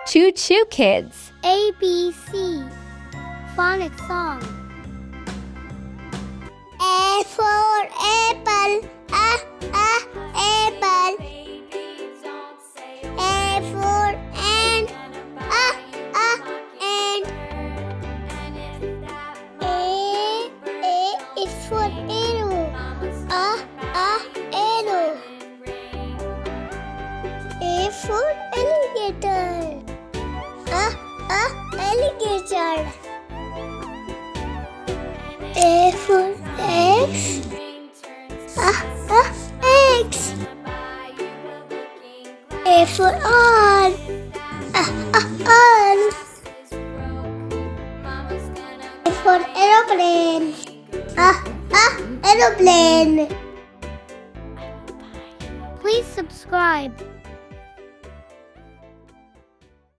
ChuChu Kids. ABC. Phonics Song. A for apple. Apple. A for ant. Ant. A is for arrow. Arrow. A for alligator. Alligator. A for eggs. Eggs. A for all. All. A for aeroplane. Aeroplane. Please subscribe.